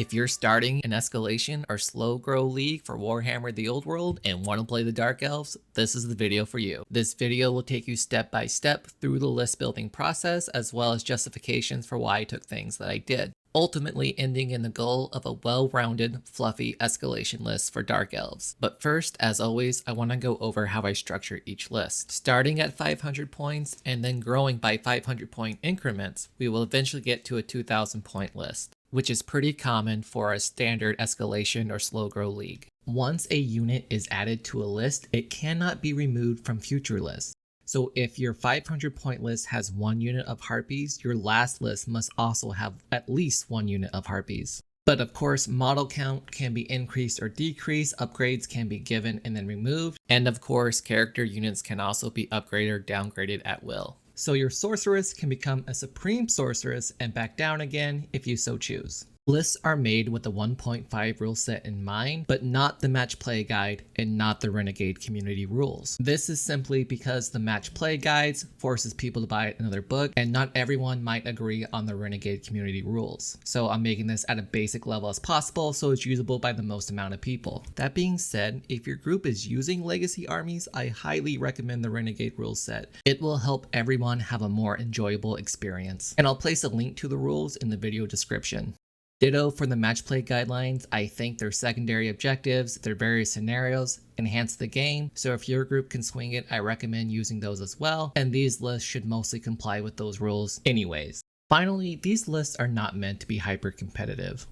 If you're starting an Escalation or slow grow league for Warhammer the Old World and want to play the Dark Elves, this is the video for you. This video will take you step by step through the list building process as well as justifications for why I took things that I did, ultimately ending in the goal of a well-rounded, fluffy Escalation list for Dark Elves. But first, as always, I want to go over how I structure each list. Starting at 500 points and then growing by 500 point increments, we will eventually get to a 2000 point list, which is pretty common for a standard Escalation or slow grow league. Once a unit is added to a list, it cannot be removed from future lists. So if your 500 point list has 1 unit of harpies, your last list must also have at least 1 unit of harpies. But of course, model count can be increased or decreased, upgrades can be given and then removed, and of course, character units can also be upgraded or downgraded at will. So your sorceress can become a supreme sorceress and back down again if you so choose. Lists are made with the 1.5 rule set in mind, but not the match play guide and not the Renegade community rules. This is simply because the match play guides forces people to buy another book and not everyone might agree on the Renegade community rules. So I'm making this at a basic level as possible so it's usable by the most amount of people. That being said, if your group is using legacy armies, I highly recommend the Renegade rule set. It will help everyone have a more enjoyable experience. And I'll place a link to the rules in the video description. Ditto for the match play guidelines. I think their secondary objectives, their various scenarios, enhance the game, so if your group can swing it, I recommend using those as well, and these lists should mostly comply with those rules anyways. Finally, these lists are not meant to be hyper competitive.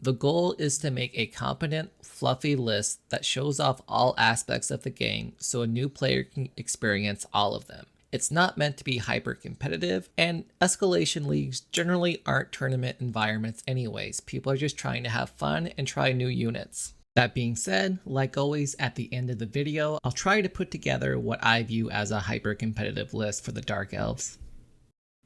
The goal is to make a competent, fluffy list that shows off all aspects of the game so a new player can experience all of them. It's not meant to be hyper competitive, and Escalation leagues generally aren't tournament environments anyways. People are just trying to have fun and try new units. That being said, like always at the end of the video, I'll try to put together what I view as a hyper competitive list for the Dark Elves.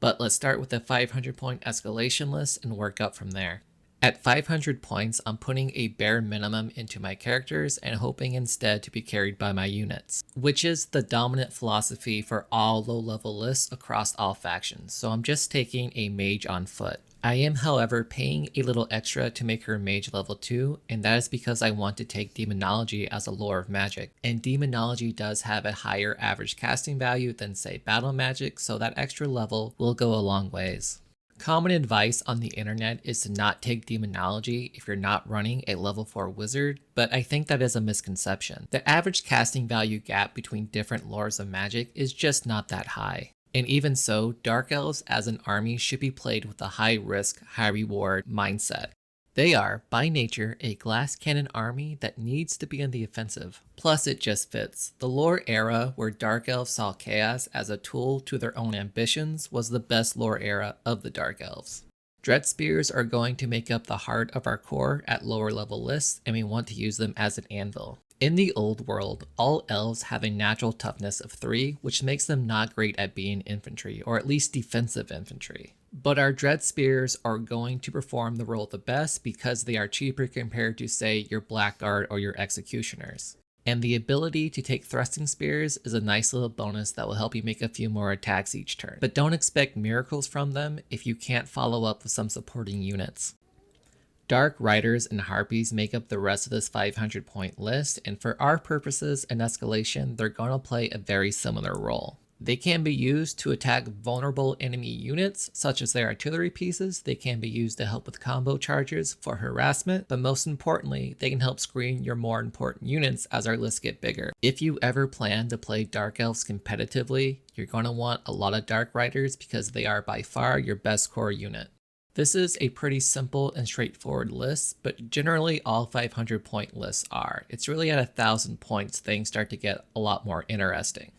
But let's start with the 500 point Escalation list and work up from there. At 500 points, I'm putting a bare minimum into my characters and hoping instead to be carried by my units, which is the dominant philosophy for all low-level lists across all factions, so I'm just taking a mage on foot. I am, however, paying a little extra to make her mage level 2, and that is because I want to take demonology as a lore of magic, and demonology does have a higher average casting value than say battle magic, so that extra level will go a long ways. Common advice on the internet is to not take demonology if you're not running a level 4 wizard, but I think that is a misconception. The average casting value gap between different lores of magic is just not that high. And even so, Dark Elves as an army should be played with a high risk, high reward mindset. They are, by nature, a glass cannon army that needs to be on the offensive. Plus it just fits. The lore era where Dark Elves saw chaos as a tool to their own ambitions was the best lore era of the Dark Elves. Dread Spears are going to make up the heart of our core at lower level lists, and we want to use them as an anvil. In the old world, all elves have a natural toughness of 3, which makes them not great at being infantry, or at least defensive infantry. But our Dread Spears are going to perform the role the best because they are cheaper compared to, say, your Blackguard or your Executioners. And the ability to take Thrusting Spears is a nice little bonus that will help you make a few more attacks each turn. But don't expect miracles from them if you can't follow up with some supporting units. Dark Riders and Harpies make up the rest of this 500 point list, and for our purposes in Escalation, they're going to play a very similar role. They can be used to attack vulnerable enemy units, such as their artillery pieces. They can be used to help with combo charges for harassment, but most importantly, they can help screen your more important units as our lists get bigger. If you ever plan to play Dark Elves competitively, you're going to want a lot of Dark Riders because they are by far your best core unit. This is a pretty simple and straightforward list, but generally all 500 point lists are. It's really at 1000 points things start to get a lot more interesting.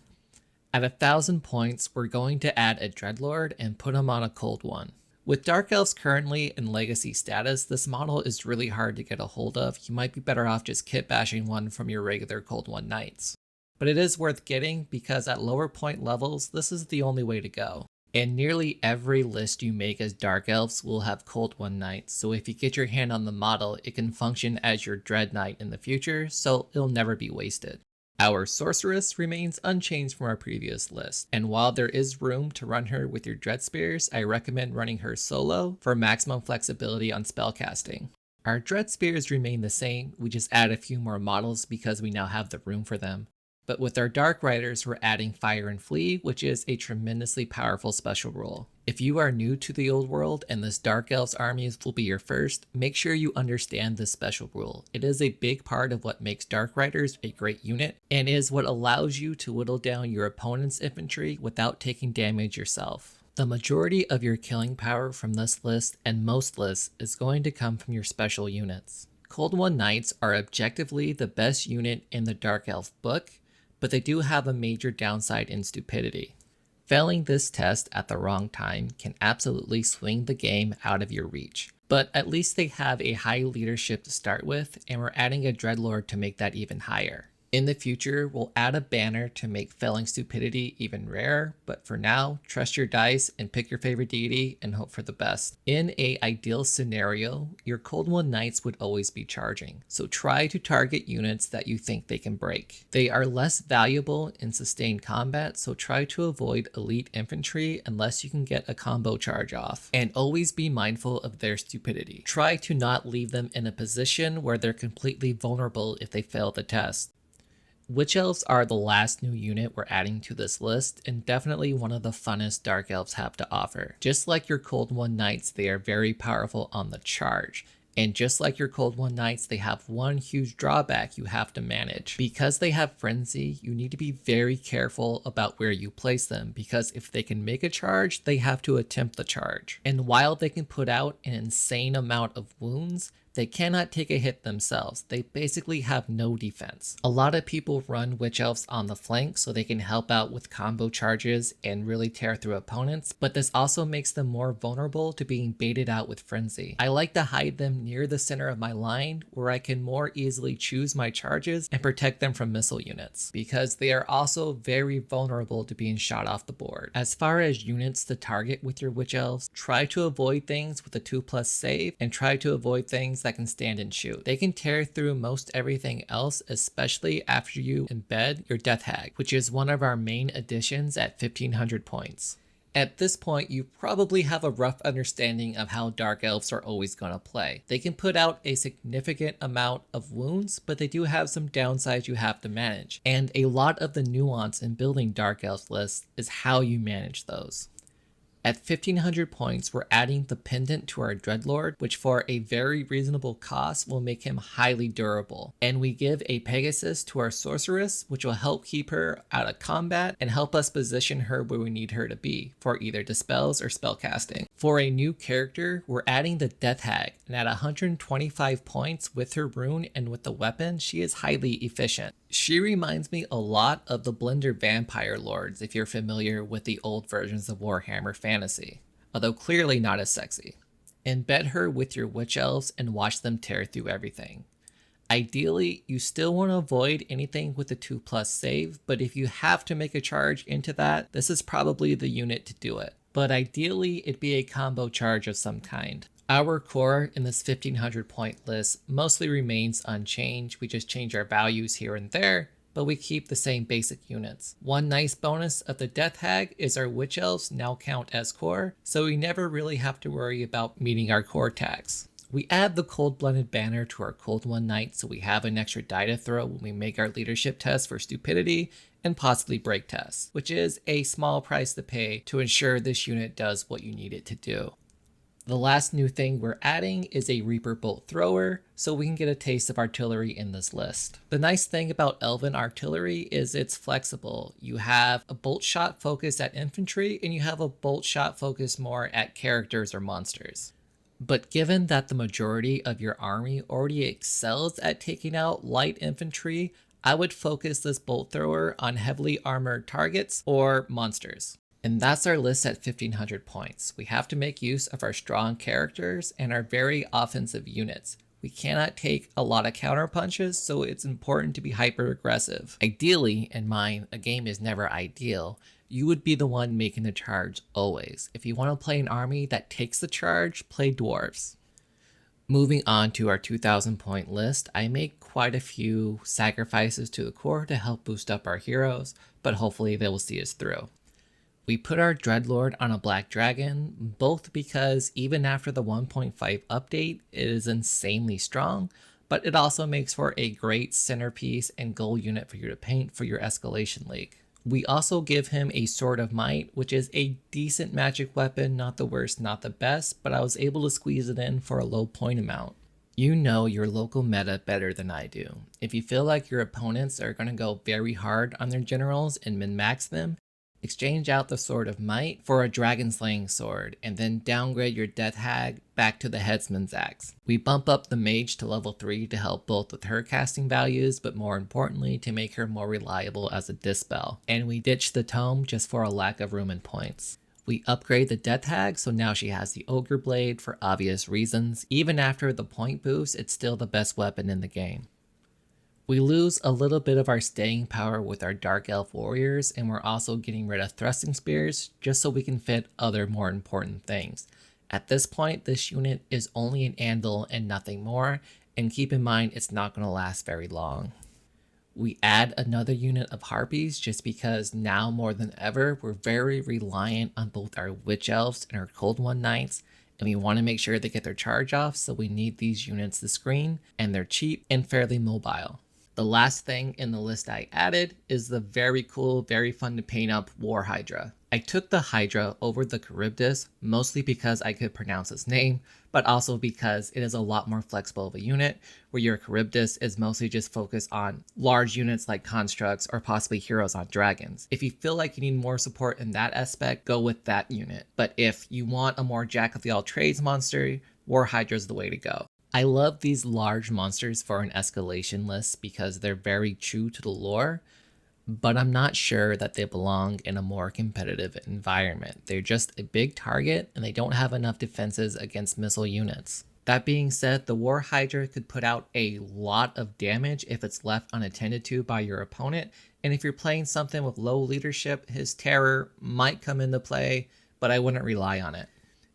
At 1000 points, we're going to add a Dreadlord and put him on a cold one. With Dark Elves currently in legacy status, this model is really hard to get a hold of. You might be better off just kit bashing one from your regular cold one knights. But it is worth getting because at lower point levels, this is the only way to go. And nearly every list you make as Dark Elves will have cold one knights, so if you get your hand on the model, it can function as your Dread Knight in the future, so it'll never be wasted. Our sorceress remains unchanged from our previous list, and while there is room to run her with your Dread Spears, I recommend running her solo for maximum flexibility on spellcasting. Our dread spears remain the same, we just add a few more models because we now have the room for them. But with our Dark Riders, we're adding Fire and Flee, which is a tremendously powerful special rule. If you are new to the old world and this Dark Elves army will be your first, make sure you understand this special rule. It is a big part of what makes Dark Riders a great unit, and is what allows you to whittle down your opponent's infantry without taking damage yourself. The majority of your killing power from this list and most lists is going to come from your special units. Cold One Knights are objectively the best unit in the Dark Elf book, but they do have a major downside in stupidity. Failing this test at the wrong time can absolutely swing the game out of your reach. But at least they have a high leadership to start with, and we're adding a Dreadlord to make that even higher. In the future, we'll add a banner to make failing stupidity even rarer, but for now, trust your dice and pick your favorite deity and hope for the best. In an ideal scenario, your Cold One Knights would always be charging, so try to target units that you think they can break. They are less valuable in sustained combat, so try to avoid elite infantry unless you can get a combo charge off, and always be mindful of their stupidity. Try to not leave them in a position where they're completely vulnerable if they fail the test. Witch Elves are the last new unit we're adding to this list, and definitely one of the funnest Dark Elves have to offer. Just like your Cold One Knights, they are very powerful on the charge. And just like your Cold One Knights, they have one huge drawback you have to manage. Because they have Frenzy, you need to be very careful about where you place them, because if they can make a charge, they have to attempt the charge. And while they can put out an insane amount of wounds, they cannot take a hit themselves. They basically have no defense. A lot of people run Witch Elves on the flank so they can help out with combo charges and really tear through opponents, but this also makes them more vulnerable to being baited out with Frenzy. I like to hide them near the center of my line where I can more easily choose my charges and protect them from missile units, because they are also very vulnerable to being shot off the board. As far as units to target with your Witch Elves, try to avoid things with a 2+ save and try to avoid things that can stand and shoot. They can tear through most everything else, especially after you embed your Death Hag, which is one of our main additions at 1500 points. At this point, you probably have a rough understanding of how Dark Elves are always going to play. They can put out a significant amount of wounds, but they do have some downsides you have to manage. And a lot of the nuance in building Dark Elves lists is how you manage those. At 1500 points, we're adding the pendant to our Dreadlord, which for a very reasonable cost will make him highly durable. And we give a Pegasus to our Sorceress, which will help keep her out of combat and help us position her where we need her to be for either dispels or spellcasting. For a new character, we're adding the Death Hag, and at 125 points with her rune and with the weapon, she is highly efficient. She reminds me a lot of the Blender Vampire Lords if you're familiar with the old versions of Warhammer Fantasy, although clearly not as sexy. Embed her with your Witch Elves and watch them tear through everything. Ideally, you still want to avoid anything with a 2+ save, but if you have to make a charge into that, this is probably the unit to do it. But ideally, it'd be a combo charge of some kind. Our core in this 1500 point list mostly remains unchanged. We just change our values here and there, but we keep the same basic units. One nice bonus of the Death Hag is our Witch Elves now count as core, so we never really have to worry about meeting our core tags. We add the Cold Blended banner to our Cold One Knight so we have an extra die to throw when we make our leadership test for stupidity and possibly break tests, which is a small price to pay to ensure this unit does what you need it to do. The last new thing we're adding is a Reaper Bolt Thrower, so we can get a taste of artillery in this list. The nice thing about Elven artillery is it's flexible. You have a bolt shot focus at infantry, and you have a bolt shot focus more at characters or monsters. But given that the majority of your army already excels at taking out light infantry, I would focus this bolt thrower on heavily armored targets or monsters. And that's our list at 1500 points. We have to make use of our strong characters and our very offensive units. We cannot take a lot of counter punches, so it's important to be hyper aggressive. Ideally, in mine, a game is never ideal. You would be the one making the charge always. If you want to play an army that takes the charge, play dwarves. Moving on to our 2000 point list, I make quite a few sacrifices to the core to help boost up our heroes, but hopefully they will see us through. We put our Dreadlord on a black dragon, both because even after the 1.5 update, it is insanely strong, but it also makes for a great centerpiece and goal unit for you to paint for your Escalation League. We also give him a Sword of Might, which is a decent magic weapon, not the worst, not the best, but I was able to squeeze it in for a low point amount. You know your local meta better than I do. If you feel like your opponents are going to go very hard on their generals and min-max them, exchange out the Sword of Might for a Dragon Slaying Sword, and then downgrade your Death Hag back to the Headsman's Axe. We bump up the Mage to level 3 to help both with her casting values, but more importantly to make her more reliable as a dispel. And we ditch the Tome just for a lack of room and points. We upgrade the Death Hag, so now she has the Ogre Blade for obvious reasons. Even after the point boost, it's still the best weapon in the game. We lose a little bit of our staying power with our Dark Elf warriors, and we're also getting rid of thrusting spears just so we can fit other more important things. At this point, this unit is only an anvil and nothing more, and keep in mind it's not going to last very long. We add another unit of Harpies just because now more than ever we're very reliant on both our Witch Elves and our Cold One Knights, and we want to make sure they get their charge off, so we need these units to screen, and they're cheap and fairly mobile. The last thing in the list I added is the very cool, very fun to paint up War Hydra. I took the Hydra over the Charybdis mostly because I could pronounce its name, but also because it is a lot more flexible of a unit, where your Charybdis is mostly just focused on large units like constructs or possibly heroes on dragons. If you feel like you need more support in that aspect, go with that unit. But if you want a more jack of the all trades monster, War Hydra is the way to go. I love these large monsters for an escalation list because they're very true to the lore, but I'm not sure that they belong in a more competitive environment. They're just a big target and they don't have enough defenses against missile units. That being said, the War Hydra could put out a lot of damage if it's left unattended to by your opponent, and if you're playing something with low leadership, his terror might come into play, but I wouldn't rely on it.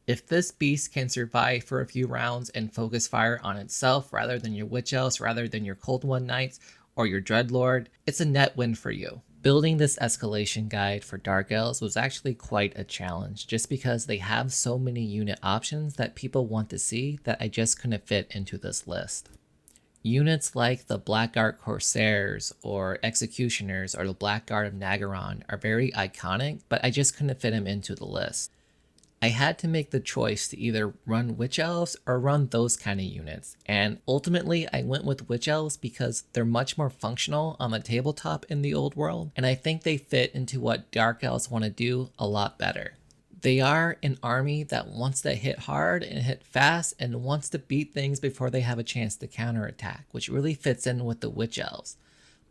If this beast can survive for a few rounds and focus fire on itself rather than your Witch Elves, rather than your Cold One Knights or your Dreadlord, it's a net win for you. Building this escalation guide for Dark Elves was actually quite a challenge, just because they have so many unit options that people want to see that I just couldn't fit into this list. Units like the Blackguard Corsairs or Executioners or the Blackguard of Nagaron are very iconic, but I just couldn't fit them into the list. I had to make the choice to either run Witch Elves or run those kind of units, and ultimately I went with Witch Elves because they're much more functional on the tabletop in the old world, and I think they fit into what Dark Elves want to do a lot better. They are an army that wants to hit hard and hit fast and wants to beat things before they have a chance to counterattack, which really fits in with the Witch Elves.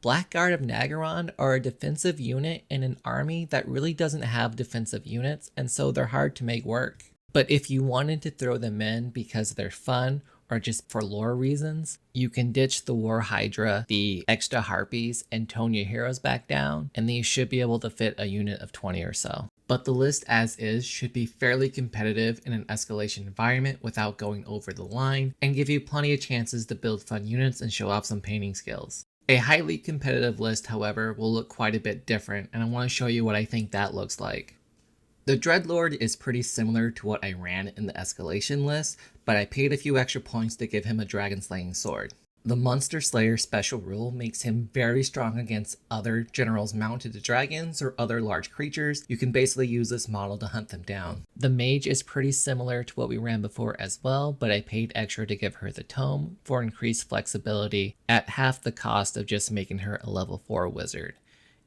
Blackguard of Nagaron are a defensive unit in an army that really doesn't have defensive units, and so they're hard to make work. But if you wanted to throw them in because they're fun or just for lore reasons, you can ditch the War Hydra, the extra Harpies, and tone your heroes back down, and then you should be able to fit a unit of 20 or so. But the list as is should be fairly competitive in an escalation environment without going over the line, and give you plenty of chances to build fun units and show off some painting skills. A highly competitive list, however, will look quite a bit different, and I want to show you what I think that looks like. The Dreadlord is pretty similar to what I ran in the escalation list, but I paid a few extra points to give him a dragon slaying sword. The Monster Slayer special rule makes him very strong against other generals mounted to dragons or other large creatures. You can basically use this model to hunt them down. The Mage is pretty similar to what we ran before as well, but I paid extra to give her the Tome for increased flexibility at half the cost of just making her a level 4 wizard.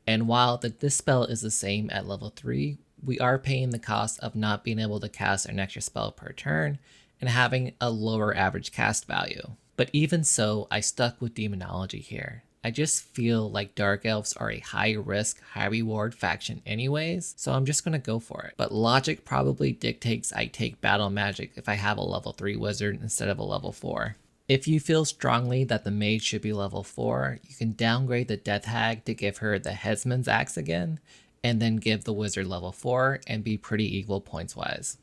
And while the Dispel is the same at level 3, we are paying the cost of not being able to cast an extra spell per turn and having a lower average cast value. But even so, I stuck with Demonology here. I just feel like Dark Elves are a high risk, high reward faction anyways, so I'm just gonna go for it. But logic probably dictates I take Battle Magic if I have a level 3 wizard instead of a level 4. If you feel strongly that the Mage should be level 4, you can downgrade the Death Hag to give her the Headsman's Axe again, and then give the Wizard level 4 and be pretty equal points wise.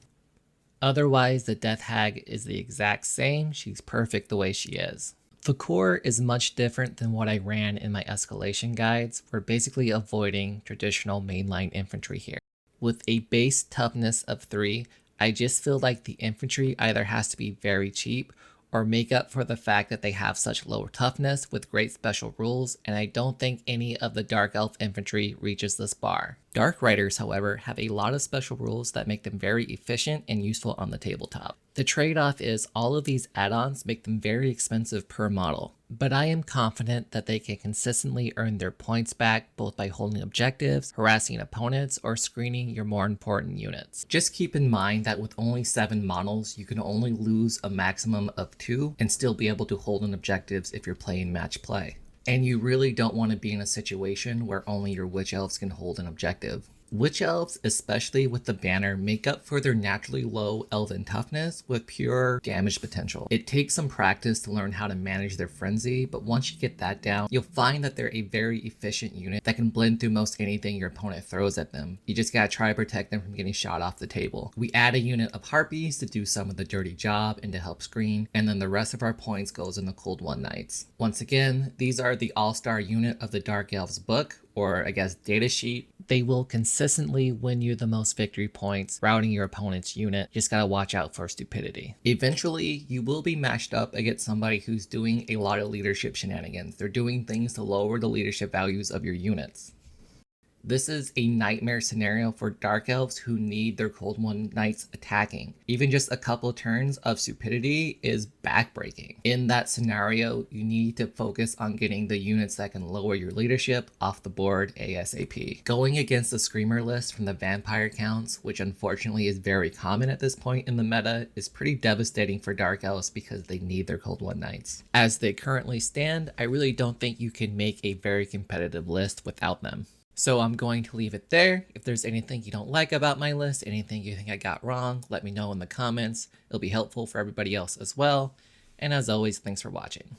Otherwise, the Death Hag is the exact same. She's perfect the way she is. The core is much different than what I ran in my escalation guides. We're basically avoiding traditional mainline infantry here. With a base toughness of 3, I just feel like the infantry either has to be very cheap or make up for the fact that they have such low toughness with great special rules, and I don't think any of the Dark Elf infantry reaches this bar. Dark Riders, however, have a lot of special rules that make them very efficient and useful on the tabletop. The trade-off is all of these add-ons make them very expensive per model, but I am confident that they can consistently earn their points back both by holding objectives, harassing opponents, or screening your more important units. Just keep in mind that with only 7 models, you can only lose a maximum of 2 and still be able to hold on objectives if you're playing match play. And you really don't want to be in a situation where only your Witch Elves can hold an objective. Witch Elves, especially with the banner, make up for their naturally low elven toughness with pure damage potential. It takes some practice to learn how to manage their frenzy, but once you get that down, you'll find that they're a very efficient unit that can blend through most anything your opponent throws at them. You just gotta try to protect them from getting shot off the table. We add a unit of Harpies to do some of the dirty job and to help screen, and then the rest of our points goes in the Cold One Knights. Once again, these are the all-star unit of the Dark Elves book, or I guess datasheet. They will consistently win you the most victory points, routing your opponent's unit. Just gotta watch out for stupidity. Eventually, you will be matched up against somebody who's doing a lot of leadership shenanigans. They're doing things to lower the leadership values of your units. This is a nightmare scenario for Dark Elves who need their Cold One Knights attacking. Even just a couple turns of stupidity is backbreaking. In that scenario, you need to focus on getting the units that can lower your leadership off the board ASAP. Going against the Screamer list from the Vampire Counts, which unfortunately is very common at this point in the meta, is pretty devastating for Dark Elves because they need their Cold One Knights. As they currently stand, I really don't think you can make a very competitive list without them. So I'm going to leave it there. If there's anything you don't like about my list, anything you think I got wrong, let me know in the comments. It'll be helpful for everybody else as well. And as always, thanks for watching.